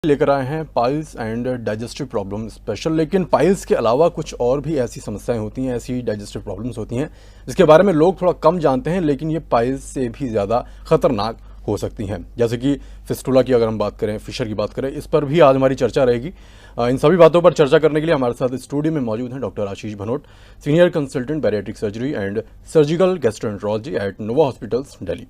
लेकर आए हैं piles and digestive problem special. लेकिन पाइल्स के अलावा कुछ और भी ऐसी समस्याएं होती हैं, ऐसी डाइजेस्टिव प्रॉब्लम्स होती हैं जिसके बारे में लोग थोड़ा कम जानते हैं, लेकिन ये पाइल्स से भी ज़्यादा खतरनाक हो सकती हैं। जैसे कि फिस्टुला की अगर हम बात करें, फिशर की बात करें, इस पर भी आज हमारी चर्चा रहेगी। इन सभी बातों पर चर्चा करने के लिए हमारे साथ स्टूडियो में मौजूद हैं doctor Ashish Bhanot, senior consultant bariatric surgery and surgical gastroenterology at Nova hospitals Delhi.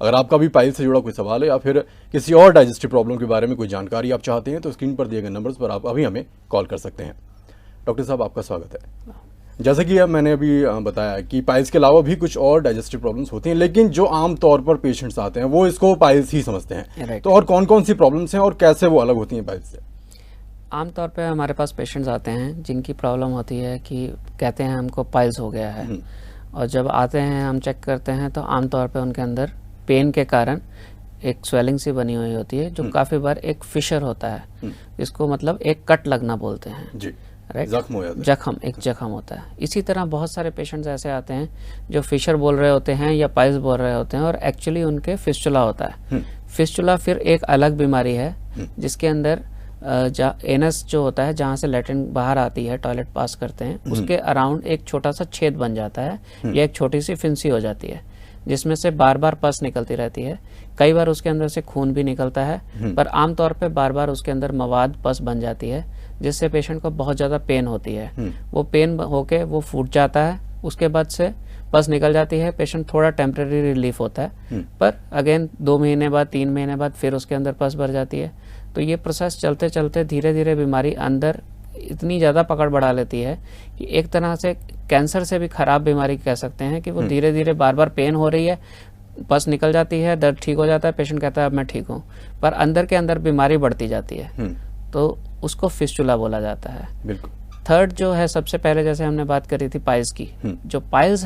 अगर आपका भी पाइल्स से जुड़ा कोई सवाल है या फिर किसी और डाइजेस्टिव प्रॉब्लम के बारे में कोई जानकारी आप चाहते हैं तो स्क्रीन पर दिए गए नंबर्स पर आप अभी हमें कॉल कर सकते हैं। डॉक्टर साहब, आपका स्वागत है। जैसे कि मैंने अभी बताया कि पाइल्स के अलावा भी कुछ और डाइजेस्टिव प्रॉब्लम्स होती हैं, लेकिन जो आम तौर पर पेशेंट्स आते हैं वो इसको पाइल्स ही समझते हैं। तो और कौन कौन सी प्रॉब्लम्स हैं और कैसे वो अलग होती हैं पाइल्स से? आमतौर पे हमारे पास पेशेंट्स आते हैं जिनकी प्रॉब्लम होती है कि कहते हैं हमको पाइल्स हो गया है, और जब आते हैं हम चेक करते हैं तो आमतौर पे उनके अंदर पेन के कारण एक स्वेलिंग सी बनी हुई होती है, जो काफ़ी बार एक फिशर होता है, इसको मतलब एक कट लगना बोलते हैं जी, राइट? जख्म होता है। इसी तरह बहुत सारे पेशेंट्स ऐसे आते हैं जो फिशर बोल रहे होते हैं या पाइल्स बोल रहे होते हैं, और एक्चुअली उनके फिस्टुला होता है। फिस्टुला फिर एक अलग बीमारी है जिसके अंदर एनस जो होता है, जहाँ से लैट्रिन बाहर आती है, टॉयलेट पास करते हैं, उसके अराउंड एक छोटा सा छेद बन जाता है या एक छोटी सी फिंसी हो जाती है, जिसमें से बार बार पस निकलती रहती है। कई बार उसके अंदर से खून भी निकलता है, पर आमतौर पे बार बार उसके अंदर मवाद पस बन जाती है, जिससे पेशेंट को बहुत ज़्यादा पेन होती है। वो पेन होके वो फूट जाता है, उसके बाद से पस निकल जाती है, पेशेंट थोड़ा टेम्परेरी रिलीफ होता है, पर अगेन 2 महीने बाद 3 महीने बाद फिर उसके अंदर पस भर जाती है। तो ये प्रोसेस चलते चलते धीरे धीरे बीमारी अंदर इतनी ज़्यादा पकड़ बढ़ा लेती है कि एक तरह से कैंसर से भी खराब बीमारी कह सकते हैं कि वो धीरे धीरे बार बार पेन हो रही है, पस निकल जाती है, दर्द ठीक हो जाता है, पेशेंट कहता है अब मैं ठीक हूँ, पर अंदर के अंदर बीमारी बढ़ती जाती है। तो उसको फिस्टुला बोला जाता है। बिल्कुल। थर्ड जो है, सबसे पहले जैसे हमने बात करी थी पाइल्स की, जो पाइल्स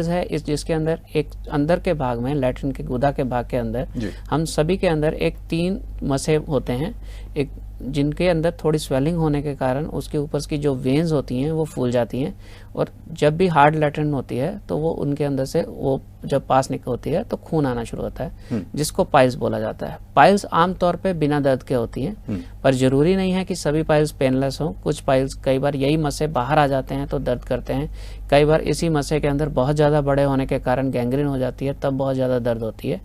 है इस जिसके अंदर एक अंदर के भाग में, लैट्रिन के गुदा के भाग के अंदर, हम सभी के अंदर एक 3 मसे होते हैं, एक जिनके अंदर थोड़ी स्वेलिंग होने के कारण उसके ऊपर की जो वेन्स होती हैं वो फूल जाती हैं, और जब भी हार्ड लैट्रिन होती है तो वो उनके अंदर से वो जब पास होती है तो खून आना शुरू होता है, जिसको पाइल्स बोला जाता है। पाइल्स आमतौर पे बिना दर्द के होती हैं, पर जरूरी नहीं है कि सभी पाइल्स पेनलेस हों। कुछ पाइल्स कई बार यही मसे बाहर आ जाते हैं तो दर्द करते हैं, कई बार इसी मसे के अंदर बहुत ज़्यादा बड़े होने के कारण गैंग्रीन हो जाती है, तब बहुत ज़्यादा दर्द होती है।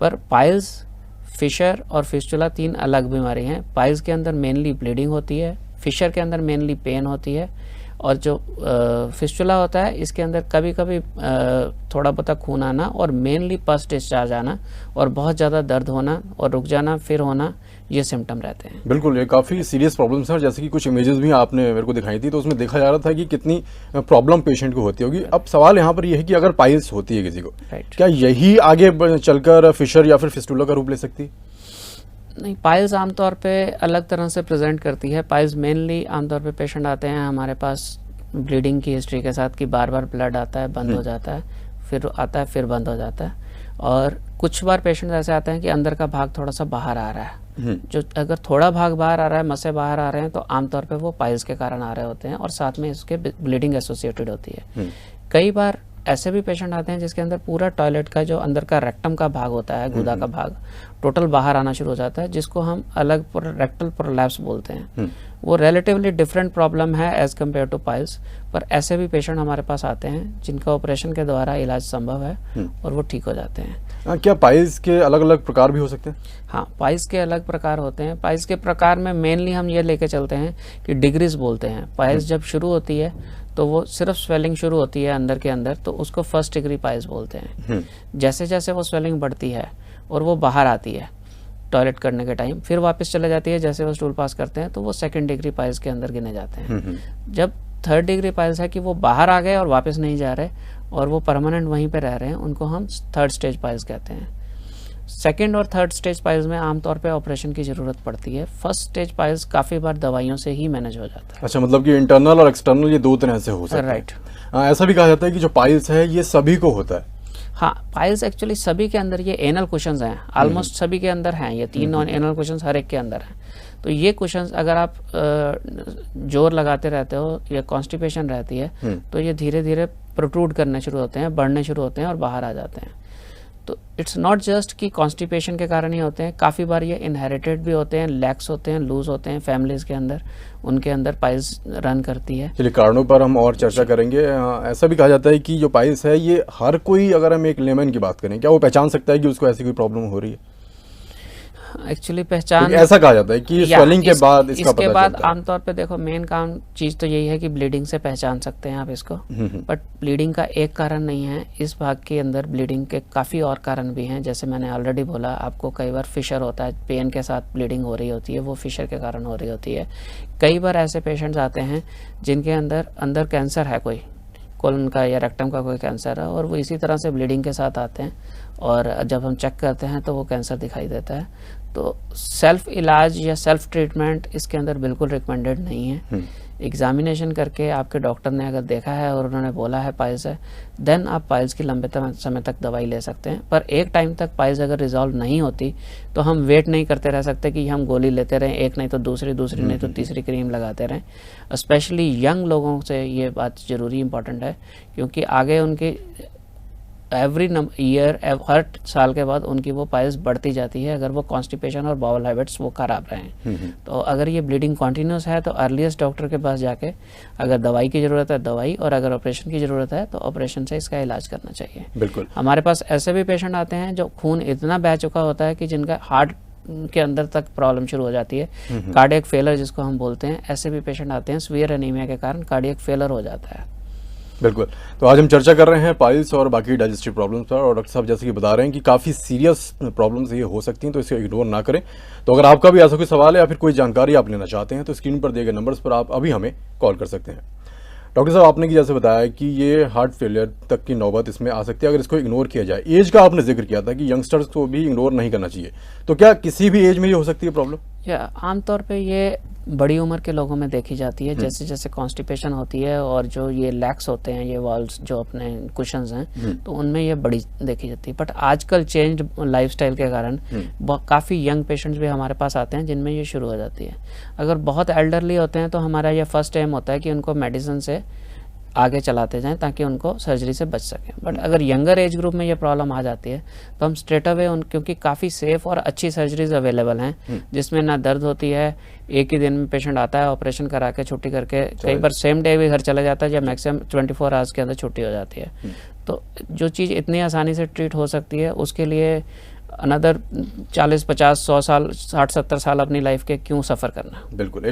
पर पाइल्स, फिशर और फिस्टुला 3 अलग बीमारी हैं। पाइल्स के अंदर मेनली ब्लीडिंग होती है, फिशर के अंदर मेनली पेन होती है, और जो फिस्टुला होता है इसके अंदर कभी कभी थोड़ा बहुत खून आना और मेनली पस डिस्चार्ज आना और बहुत ज़्यादा दर्द होना और रुक जाना फिर होना, ये सिम्टम रहते हैं। बिल्कुल, ये काफ़ी सीरियस प्रॉब्लम्स हैं, और जैसे कि कुछ इमेजेस भी आपने मेरे को दिखाई थी तो उसमें देखा जा रहा था कि कितनी प्रॉब्लम पेशेंट को होती होगी। अब सवाल यहाँ पर यह है कि अगर पाइल्स होती है किसी को, क्या यही आगे चलकर फिशर या फिर फिस्टुला का रूप ले सकती है? नहीं, पाइल्स आमतौर पे अलग तरह से प्रेजेंट करती है। पाइल्स मेनली आमतौर पे पेशेंट आते हैं हमारे पास ब्लीडिंग की हिस्ट्री के साथ कि बार बार ब्लड आता है, बंद हो जाता है, फिर आता है, फिर बंद हो जाता है, और कुछ बार पेशेंट ऐसे आते हैं कि अंदर का भाग थोड़ा सा बाहर आ रहा है। जो अगर थोड़ा भाग बाहर आ रहा है, मसे बाहर आ रहे हैं, तो आमतौर पे वो पाइल्स के कारण आ रहे होते हैं, और साथ में इसके ब्लीडिंग एसोसिएटेड होती है। कई बार ऐसे भी पेशेंट आते हैं जिसके अंदर पूरा टॉयलेट का जो अंदर का रेक्टम का भाग होता है, गुदा का भाग, टोटल बाहर आना शुरू हो जाता है, जिसको हम अलग रेक्टल प्रोलैप्स बोलते हैं। वो रिलेटिवली डिफरेंट प्रॉब्लम है एज कम्पेयर टू पाइल्स, पर ऐसे भी पेशेंट हमारे पास आते हैं जिनका ऑपरेशन के द्वारा इलाज संभव है और वो ठीक हो जाते हैं। क्या पाइल्स के अलग अलग प्रकार भी हो सकते हैं? हाँ, पाइल्स के अलग प्रकार होते हैं। पाइल्स के प्रकार में मेनली हम ये लेके चलते हैं कि डिग्रीज बोलते हैं। पाइल्स जब शुरू होती है तो वो सिर्फ स्वेलिंग शुरू होती है अंदर के अंदर, तो उसको फर्स्ट डिग्री पाइल्स बोलते हैं। जैसे जैसे वो स्वेलिंग बढ़ती है और वो बाहर आती है टॉयलेट करने के टाइम, फिर वापस चले जाती है, जैसे वो स्टूल पास करते हैं तो वो 2nd डिग्री पाइल्स के अंदर गिने जाते हैं। जब 3rd डिग्री पाइल्स है कि वो बाहर आ गए और वापस नहीं जा रहे और वो परमानेंट वहीं पे रह रहे हैं, उनको हम 3rd स्टेज पाइल्स कहते हैं। 2nd और 3rd स्टेज पाइल्स में आमतौर पे ऑपरेशन की जरूरत पड़ती है। 1st स्टेज पाइल्स काफी बार दवाइयों से ही मैनेज हो जाता है। अच्छा, मतलब कि इंटरनल और एक्सटर्नल ये 2 तरह से हो सकता है। राइट। ऐसा भी कहा जाता है कि जो पाइल्स है ये सभी को होता है। हाँ, पाइल्स एक्चुअली सभी के अंदर, ये एनल कुशंस हैं, ऑलमोस्ट सभी के अंदर हैं, ये 3 नॉन एनल कुशंस हर एक के अंदर हैं। तो ये कुशंस अगर आप जोर लगाते रहते हो या कॉन्स्टिपेशन रहती है तो ये धीरे धीरे प्रोट्रूड करने शुरू होते हैं, बढ़ने शुरू होते हैं और बाहर आ जाते हैं। तो इट्स नॉट जस्ट कि कॉन्स्टिपेशन के कारण ही होते हैं, काफ़ी बार ये इनहेरिटेड भी होते हैं, लैक्स होते हैं, लूज होते हैं फैमिलीज़ के अंदर, उनके अंदर पाइल्स रन करती है। चलिए कारणों पर हम और चर्चा करेंगे। ऐसा भी कहा जाता है कि जो पाइल्स है ये हर कोई, अगर हम एक लेमन की बात करें, क्या वो पहचान सकता है कि उसको ऐसी कोई प्रॉब्लम हो रही है? एक्चुअली पहचान ऐसा कहा जाता है कि स्वेलिंग के बाद इसका इसके पता बाद चलता है। आमतौर पे देखो मेन काम चीज़ तो यही है कि ब्लीडिंग से पहचान सकते हैं आप इसको, बट ब्लीडिंग का एक कारण नहीं है, इस भाग के अंदर ब्लीडिंग के काफ़ी और कारण भी हैं। जैसे मैंने ऑलरेडी बोला आपको, कई बार फिशर होता है, पेन के साथ ब्लीडिंग हो रही होती है, वो फिशर के कारण हो रही होती है। कई बार ऐसे पेशेंट्स आते हैं जिनके अंदर कैंसर है, कोई कोलन का या रेक्टम का कोई कैंसर है, और वो इसी तरह से ब्लीडिंग के साथ आते हैं, और जब हम चेक करते हैं तो वो कैंसर दिखाई देता है। तो सेल्फ इलाज या सेल्फ ट्रीटमेंट इसके अंदर बिल्कुल रिकमेंडेड नहीं है। एग्जामिनेशन करके आपके डॉक्टर ने अगर देखा है और उन्होंने बोला है पाइल्स है, देन आप पाइल्स की लंबे समय तक दवाई ले सकते हैं। पर एक टाइम तक पाइल्स अगर रिजॉल्व नहीं होती तो हम वेट नहीं करते रह सकते कि हम गोली लेते रहें, एक नहीं तो दूसरी नहीं तो तीसरी क्रीम लगाते रहें। स्पेशली यंग लोगों से ये बात ज़रूरी इंपॉर्टेंट है, क्योंकि आगे उनकी एवरी ईयर, हर साल के बाद उनकी वो पाइल्स बढ़ती जाती है, अगर वो कॉन्स्टिपेशन और बाउल हैबिट्स वो खराब रहें। तो अगर ये ब्लीडिंग कॉन्टिन्यूस है तो अर्लीस्ट डॉक्टर के पास जाके, अगर दवाई की ज़रूरत है दवाई, और अगर ऑपरेशन की ज़रूरत है तो ऑपरेशन से इसका इलाज करना चाहिए। बिल्कुल। हमारे पास ऐसे भी पेशेंट आते हैं जो खून इतना बह चुका होता है कि जिनका हार्ट के अंदर तक प्रॉब्लम शुरू हो जाती है, कार्डियक फेलर जिसको हम बोलते हैं, ऐसे भी पेशेंट आते हैं, सीवियर एनीमिया के कारण कार्डियक फेलर हो जाता है। बिल्कुल। तो आज हम चर्चा कर रहे हैं पाइल्स और बाकी डाइजेस्टिव प्रॉब्लम्स पर, और डॉक्टर साहब जैसे कि बता रहे हैं कि काफ़ी सीरियस प्रॉब्लम्स ये हो सकती हैं, तो इसे इग्नोर ना करें। तो अगर आपका भी ऐसा कोई सवाल है या फिर कोई जानकारी आप लेना चाहते हैं तो स्क्रीन पर दिए गए नंबर्स पर आप अभी हमें कॉल कर सकते हैं। डॉक्टर साहब, आपने कि जैसे बताया कि ये हार्ट फेलियर तक की नौबत इसमें आ सकती है अगर इसको इग्नोर किया जाए। एज का आपने जिक्र किया था कि यंगस्टर्स को भी इग्नोर नहीं करना चाहिए, तो क्या किसी भी एज में ये हो सकती है प्रॉब्लम? या आमतौर पे ये बड़ी उम्र के लोगों में देखी जाती है, जैसे जैसे कॉन्स्टिपेशन होती है और जो ये लैक्स होते हैं, ये वॉल्स जो अपने कुशन्स हैं, तो उनमें ये बड़ी देखी जाती है। बट आजकल चेंज लाइफस्टाइल के कारण काफ़ी यंग पेशेंट्स भी हमारे पास आते हैं जिनमें ये शुरू हो जाती है। अगर बहुत एल्डरली होते हैं तो हमारा ये फर्स्ट एम होता है कि उनको मेडिसिन से आगे चलाते जाएं ताकि उनको सर्जरी से बच सकें। बट अगर यंगर एज ग्रुप में ये प्रॉब्लम आ जाती है तो हम स्ट्रेट अवे क्योंकि काफ़ी सेफ और अच्छी सर्जरीज अवेलेबल हैं जिसमें ना दर्द होती है, एक ही दिन में पेशेंट आता है, ऑपरेशन करा के छुट्टी करके कई बार सेम डे भी घर चला जाता है, या मैक्सिमम 24 आवर्स के अंदर छुट्टी हो जाती है। तो जो चीज़ इतनी आसानी से ट्रीट हो सकती है उसके लिए अनदर 40, 50, 100 साल, 60, 70 साल अपनी लाइफ के क्यों सफ़र करना। बिल्कुल।